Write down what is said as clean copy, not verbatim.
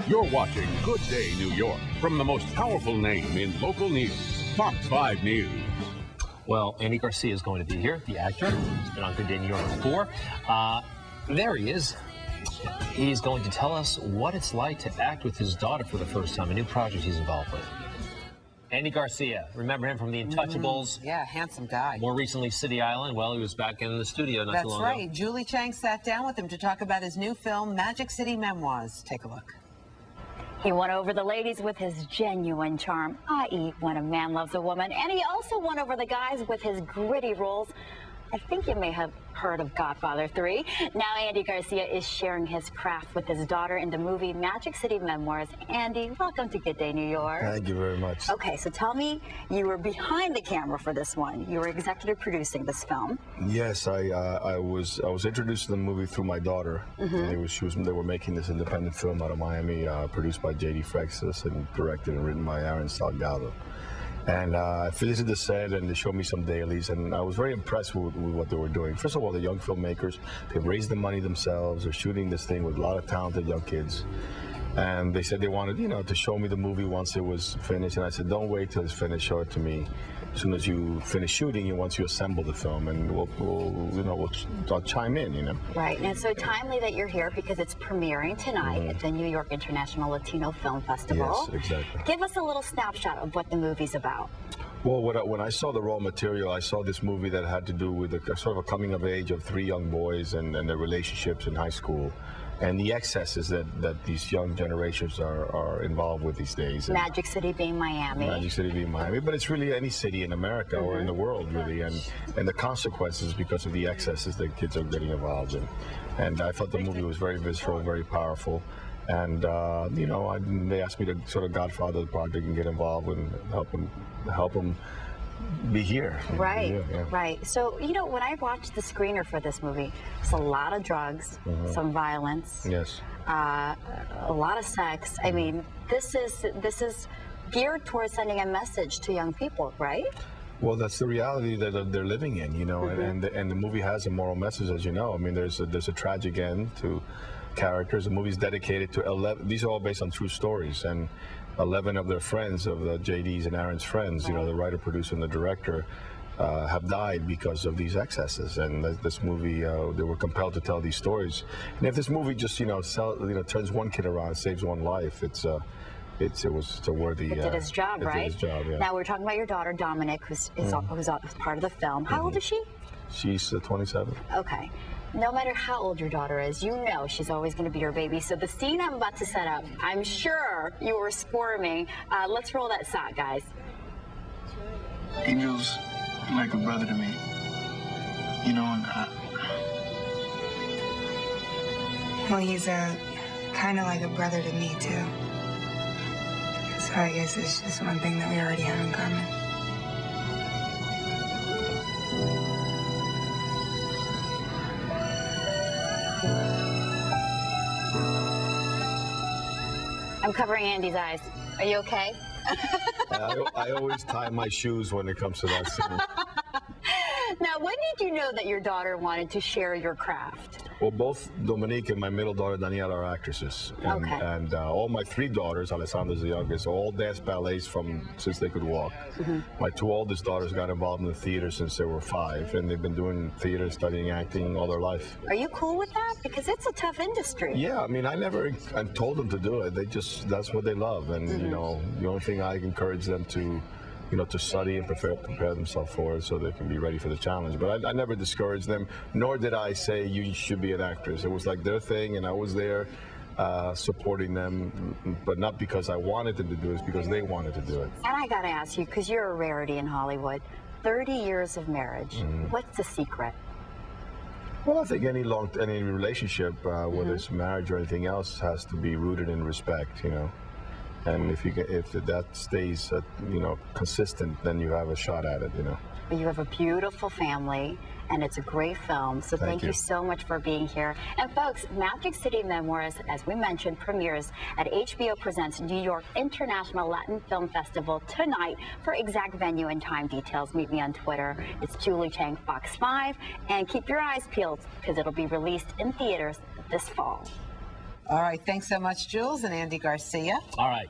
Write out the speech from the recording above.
You're watching Good Day New York from the most powerful name in local news, Fox 5 News. Well, Andy Garcia is going to be here, the actor. He's been on Good Day New York before. There he is. He's going to tell us what it's like to act with his daughter for the first time, a new project he's involved with. Andy Garcia, remember him from The Untouchables? Yeah, handsome guy. More recently, City Island. Well, he was back in the studio not too long ago. That's right. Julie Chang sat down with him to talk about his new film, Magic City Memoirs. Take a look. He won over the ladies with his genuine charm, i.e. when a man loves a woman, and he also won over the guys with his gritty roles. I think you may have heard of Godfather 3. Now Andy Garcia is sharing his craft with his daughter in the movie Magic City Memoirs. Andy, welcome to Good Day New York. Thank you very much. Okay, so tell me, you were behind the camera for this one. You were executive producing this film. Yes, I was introduced to the movie through my daughter. They were making this independent film out of Miami, produced by J.D. Frexis and directed and written by Aaron Salgado. And I visited the set, and they showed me some dailies, and I was very impressed with what they were doing. First of all, the young filmmakers, they've raised the money themselves. They're shooting this thing with a lot of talented young kids. And they said they wanted, to show me the movie once it was finished. And I said, don't wait till it's finished. Show it to me as soon as you finish shooting and once you assemble the film, and I'll chime in, Right, and it's so timely that you're here because it's premiering tonight at the New York International Latino Film Festival. Yes, exactly. Give us a little snapshot of what the movie's about. Well, when I saw the raw material, I saw this movie that had to do with sort of a coming of age of 3 young boys and their relationships in high school, and the excesses that these young generations are involved with these days. Magic City being Miami. Magic City being Miami, but it's really any city in America or in the world, really, and the consequences because of the excesses that kids are getting involved in. And I thought the movie was very visceral, very powerful. And they asked me to sort of godfather the project and get involved and help them be here. Right, right. So, when I watched the screener for this movie, it's a lot of drugs, some violence, yes, a lot of sex. I mean, this is geared towards sending a message to young people, right? Well, that's the reality that they're living in, and the movie has a moral message, as you know. I mean, there's a tragic end to characters. The movie's dedicated to 11. These are all based on true stories, and 11 of their friends, of the JD's and Aaron's friends, the writer, producer, and the director, have died because of these excesses. And this movie, they were compelled to tell these stories. And if this movie just, turns one kid around, saves one life, it's a worthy. It did its job, right? Did its job, yeah. Now we're talking about your daughter, Dominic, who's part of the film. How old is she? She's 27. Okay. No matter how old your daughter is, she's always going to be your baby. So the scene I'm about to set up, I'm sure you were squirming. Let's roll that shot, guys. Angel's like a brother to me. Well, he's kind of like a brother to me, too. So I guess it's just one thing that we already have in common. I'm covering Andy's eyes. Are you okay? I always tie my shoes when it comes to that scene. Now, when did you know that your daughter wanted to share your craft? Well, both Dominique and my middle daughter, Daniela, are actresses. And all my 3 daughters, Alessandra's the youngest, all danced ballets since they could walk. My 2 oldest daughters got involved in the theater since they were 5, and they've been doing theater, studying acting all their life. Are you cool with that? Because it's a tough industry. Yeah, I mean, I told them to do it. That's what they love. And, the only thing I encourage them to study and prepare themselves for it so they can be ready for the challenge. But I never discouraged them, nor did I say you should be an actress. It was like their thing, and I was there supporting them, but not because I wanted them to do it, it's because they wanted to do it. And I got to ask you, because you're a rarity in Hollywood, 30 years of marriage, what's the secret? Well, I think any relationship, whether it's marriage or anything else, has to be rooted in respect, And if that stays, consistent, then you have a shot at it, But you have a beautiful family, and it's a great film. So thank you so much for being here. And folks, Magic City Memoirs, as we mentioned, premieres at HBO Presents New York International Latin Film Festival tonight. For exact venue and time details, meet me on Twitter. It's Julie Chang, Fox 5. And keep your eyes peeled, because it'll be released in theaters this fall. All right, thanks so much, Jules and Andy Garcia. All right.